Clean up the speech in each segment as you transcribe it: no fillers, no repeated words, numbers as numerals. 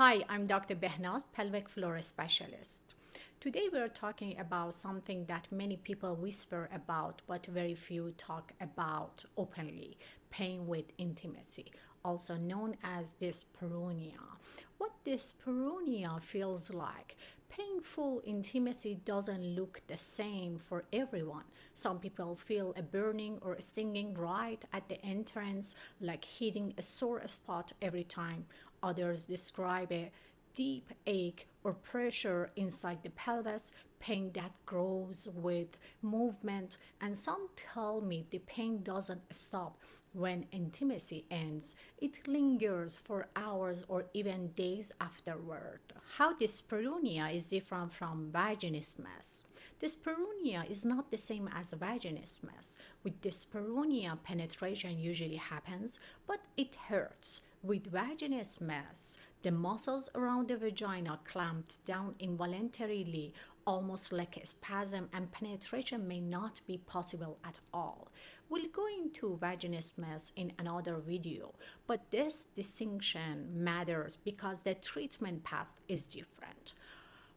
Hi, I'm Dr. Behnaz, pelvic floor specialist. Today we are talking about something that many people whisper about, but very few talk about openly: pain with intimacy, also known as dyspareunia. What dyspareunia feels like? Painful intimacy doesn't look the same for everyone. Some people feel a burning or a stinging right at the entrance, like hitting a sore spot every time. Others describe a deep ache or pressure inside the pelvis, pain that grows with movement, and some tell me the pain doesn't stop when intimacy ends. It lingers for hours or even days afterward. How dyspareunia is different from vaginismus. Dyspareunia is not the same as vaginismus. With dyspareunia, penetration usually happens, but it hurts. With vaginismus, the muscles around the vagina clamped down involuntarily, almost like a spasm, and penetration may not be possible at all. We'll go into vaginismus in another video, but this distinction matters because the treatment path is different.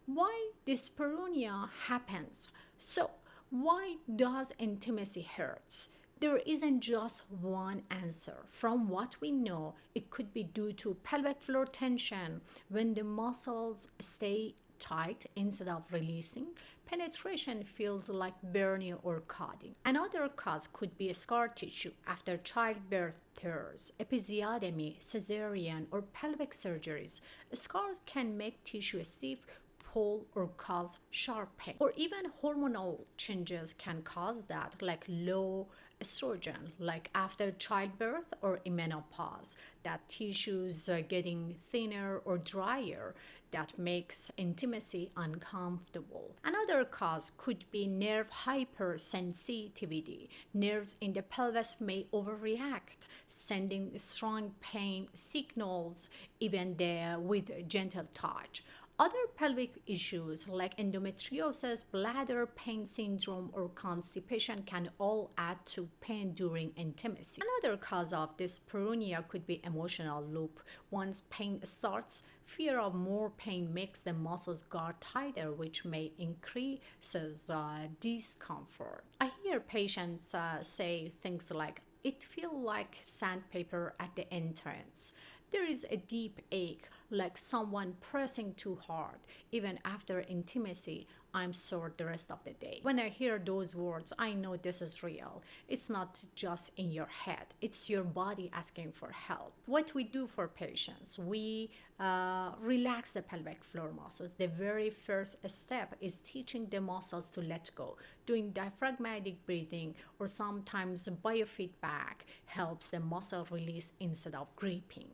Why dyspareunia happens? So, why does intimacy hurts? There isn't just one answer. From what we know, it could be due to pelvic floor tension when the muscles stay tight instead of releasing. Penetration feels like burning or cutting. Another cause could be scar tissue after childbirth tears, episiotomy, cesarean, or pelvic surgeries. Scars can make tissue stiff, pull, or cause sharp pain. Or even hormonal changes can cause that, like low estrogen, like after childbirth or in menopause, that tissues are getting thinner or drier, that makes intimacy uncomfortable. Another cause could be nerve hypersensitivity. Nerves in the pelvis may overreact, sending strong pain signals even there with gentle touch. Other pelvic issues like endometriosis, bladder pain syndrome, or constipation can all add to pain during intimacy. Another cause of dyspareunia could be emotional loop. Once pain starts, fear of more pain makes the muscles guard tighter, which may increases discomfort. I hear patients say things like, "It feels like sandpaper at the entrance." There is a deep ache, like someone pressing too hard. Even after intimacy, I'm sore the rest of the day. When I hear those words, I know this is real. It's not just in your head, it's your body asking for help. What we do for patients, we relax the pelvic floor muscles. The very first step is teaching the muscles to let go. Doing diaphragmatic breathing or sometimes biofeedback helps the muscle release instead of gripping.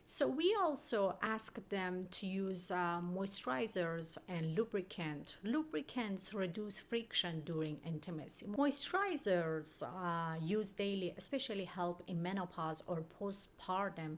So we also ask them to use moisturizers and lubricant. Lubricants reduce friction during intimacy. Moisturizers used daily especially help in menopause or postpartum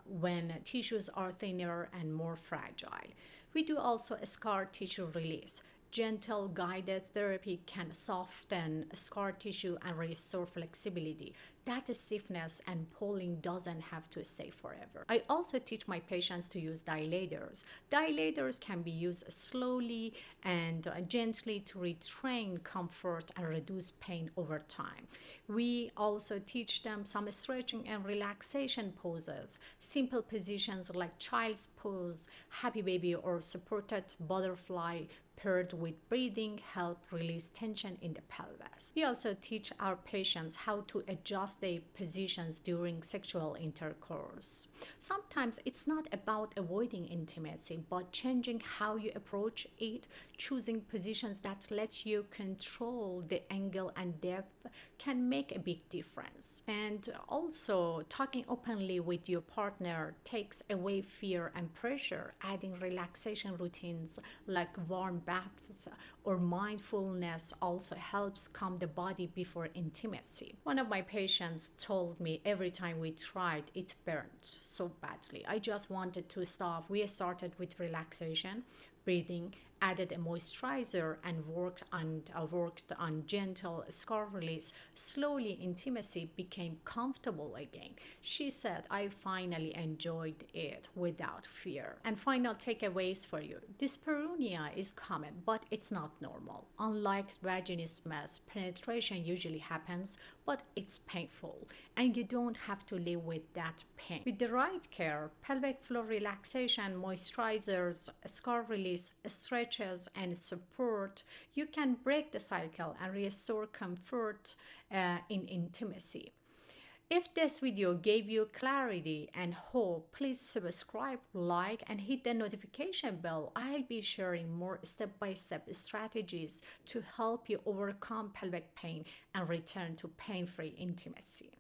when tissues are thinner and more fragile. We do also a scar tissue release. Gentle guided therapy can soften scar tissue and restore flexibility. That stiffness and pulling doesn't have to stay forever. I also teach my patients to use dilators. Dilators can be used slowly and gently to retrain comfort and reduce pain over time. We also teach them some stretching and relaxation poses. Simple positions like child's pose, happy baby, or supported butterfly paired with breathing help release tension in the pelvis. We also teach our patients how to adjust their positions during sexual intercourse. Sometimes it's not about avoiding intimacy, but changing how you approach it. Choosing positions that let you control the angle and depth can make a big difference. And also, talking openly with your partner takes away fear and pressure. Adding relaxation routines like warm baths or mindfulness also helps calm the body before intimacy. One of my patients told me every time we tried, it burned so badly. I just wanted to stop. We started with relaxation, breathing, added a moisturizer, and worked on gentle scalp release, slowly intimacy became comfortable again. She said, I finally enjoyed it without fear. And final takeaways for you. Dyspareunia is common, but it's not normal. Unlike vaginismus, penetration usually happens, but it's painful, and you don't have to live with that pain. With the right care, pelvic floor relaxation, moisturizers, scalp release, stretches, and support, you can break the cycle and restore comfort in intimacy. If this video gave you clarity and hope, please subscribe, like, and hit the notification bell. I'll be sharing more step-by-step strategies to help you overcome pelvic pain and return to pain-free intimacy.